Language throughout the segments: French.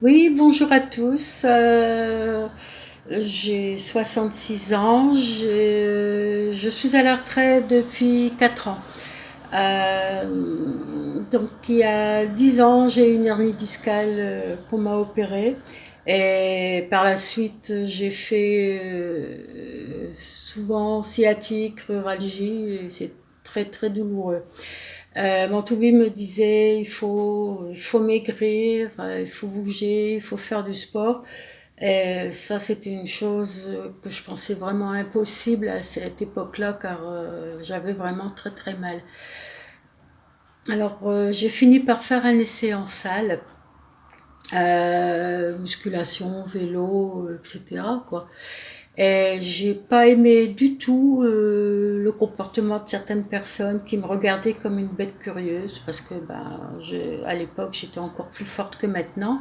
Oui, bonjour à tous. J'ai 66 ans. Je suis à la retraite depuis 4 ans. Donc, il y a 10 ans, j'ai une hernie discale qu'on m'a opérée. Et par la suite, j'ai fait souvent sciatique, rhumbalgie, et c'est très très douloureux. Mon toubib me disait il faut maigrir, il faut bouger, il faut faire du sport. Et ça, c'était une chose que je pensais vraiment impossible à cette époque-là, car j'avais vraiment très très mal. Alors, j'ai fini par faire un essai en salle, musculation, vélo, etc., quoi. Et j'ai pas aimé du tout le comportement de certaines personnes qui me regardaient comme une bête curieuse, parce que à l'époque j'étais encore plus forte que maintenant.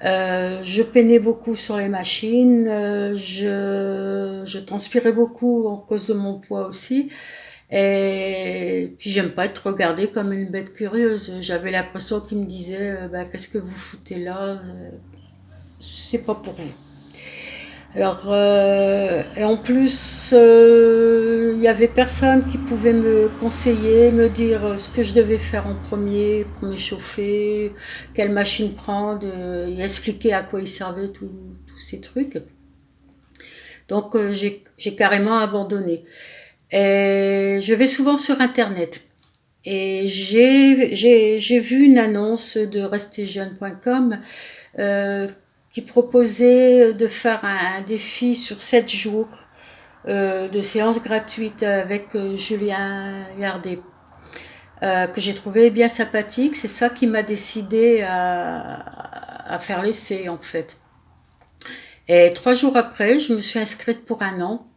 Je peinais beaucoup sur les machines, je transpirais beaucoup en cause de mon poids aussi. Et puis j'aime pas être regardée comme une bête curieuse. J'avais l'impression qu'ils me disaient qu'est-ce que vous foutez là, c'est pas pour vous. Alors, et en plus, il y avait personne qui pouvait me conseiller, me dire ce que je devais faire en premier pour m'échauffer, quelle machine prendre, et expliquer à quoi ils servaient tous ces trucs. Donc, j'ai carrément abandonné. Et je vais souvent sur Internet. Et j'ai vu une annonce de restezjeune.com euh, qui proposait de faire un défi sur 7 jours de séances gratuites avec Julien Yardet, que j'ai trouvé bien sympathique. C'est ça qui m'a décidé à faire l'essai en fait. Et 3 jours après, je me suis inscrite pour un an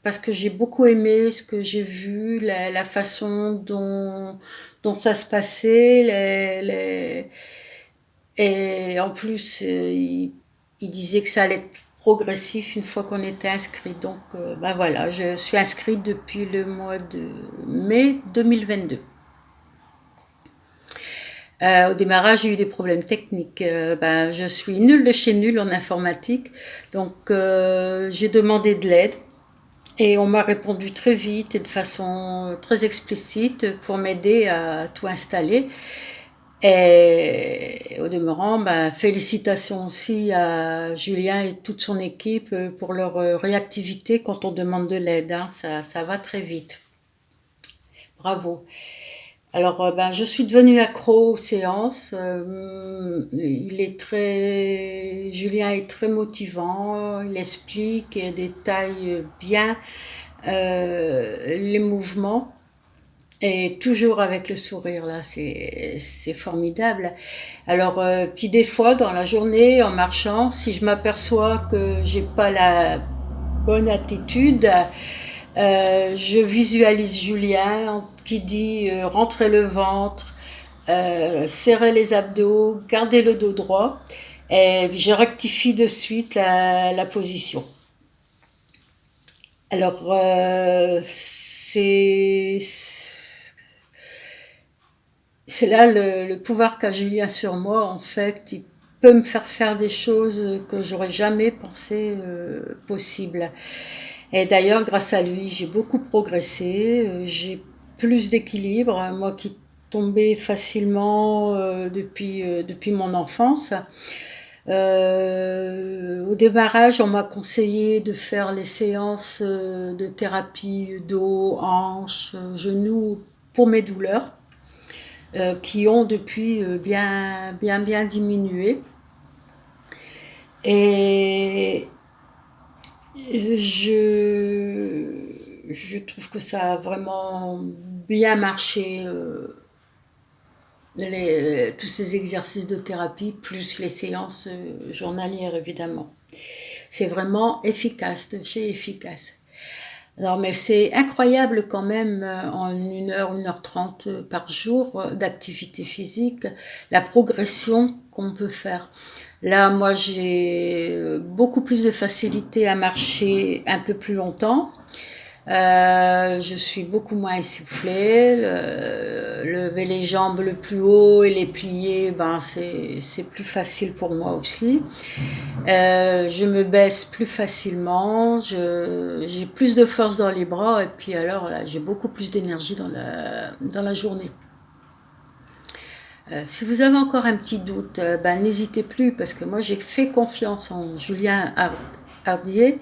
parce que j'ai beaucoup aimé ce que j'ai vu, la façon dont ça se passait, et en plus, il disait que ça allait être progressif une fois qu'on était inscrit. Donc, voilà, je suis inscrite depuis le mois de mai 2022. Au démarrage, j'ai eu des problèmes techniques. Je suis nulle de chez nulle en informatique, donc j'ai demandé de l'aide. Et on m'a répondu très vite et de façon très explicite pour m'aider à tout installer. Et au demeurant, félicitations aussi à Julien et toute son équipe pour leur réactivité quand on demande de l'aide, hein. Ça va très vite. Bravo. Alors, je suis devenue accro aux séances. Julien est très motivant. Il explique et détaille bien les mouvements. Et toujours avec le sourire, là, c'est formidable. Alors, puis des fois, dans la journée, en marchant, si je m'aperçois que j'ai pas la bonne attitude, je visualise Julien qui dit rentrez le ventre, serrez les abdos, gardez le dos droit, et je rectifie de suite la position. Alors, c'est là le pouvoir qu'a Julien sur moi, en fait. Il peut me faire faire des choses que j'aurais jamais pensé possibles. Et d'ailleurs, grâce à lui, j'ai beaucoup progressé. J'ai plus d'équilibre. Moi qui tombais facilement depuis mon enfance. Au démarrage, on m'a conseillé de faire les séances de thérapie dos, hanches, genoux pour mes douleurs qui ont depuis bien diminué. Et je, je trouve que ça a vraiment bien marché, tous ces exercices de thérapie, plus les séances journalières évidemment. C'est vraiment efficace, de chez efficace. Alors, mais c'est incroyable quand même, en 1 heure 30 par jour d'activité physique, la progression qu'on peut faire. Là, moi, j'ai beaucoup plus de facilité à marcher un peu plus longtemps. Je suis beaucoup moins essoufflée. Lever les jambes le plus haut et les plier, ben c'est plus facile pour moi aussi. Je me baisse plus facilement. J'ai plus de force dans les bras et puis alors là, j'ai beaucoup plus d'énergie dans la journée. Si vous avez encore un petit doute, ben, n'hésitez plus parce que moi j'ai fait confiance en Julien Hardier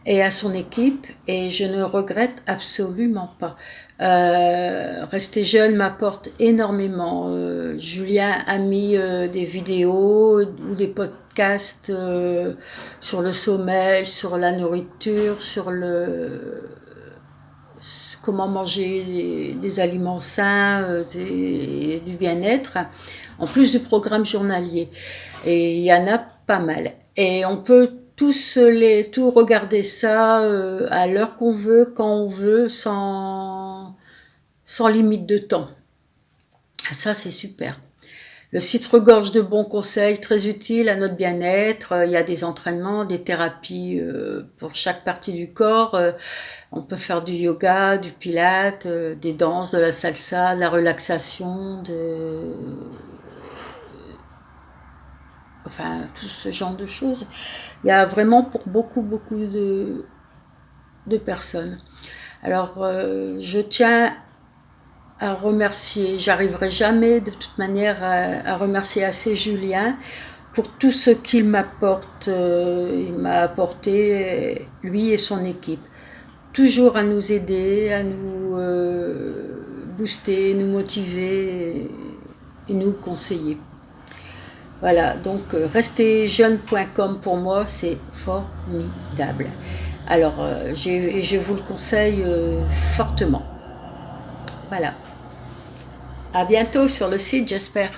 et à son équipe et je ne regrette absolument pas. Rester jeune m'apporte énormément. Julien a mis des vidéos ou des podcasts sur le sommeil, sur la nourriture, sur comment manger des aliments sains, du bien-être, en plus du programme journalier. Et il y en a pas mal. Et on peut tout regarder ça à l'heure qu'on veut, quand on veut, sans limite de temps. Ça, c'est super. Le site regorge de bons conseils très utiles à notre bien-être. Il y a des entraînements, des thérapies pour chaque partie du corps. On peut faire du yoga, du pilates, des danses, de la salsa, de la relaxation, enfin tout ce genre de choses. Il y a vraiment pour beaucoup, beaucoup de personnes. Alors, je tiens à remercier. J'arriverai jamais de toute manière à remercier assez Julien pour tout ce qu'il m'apporte. Il m'a apporté, lui et son équipe. Toujours à nous aider, à nous booster, nous motiver et nous conseiller. Voilà, donc restezjeune.com pour moi, c'est formidable. Alors, je vous le conseille fortement. Voilà. À bientôt sur le site, j'espère.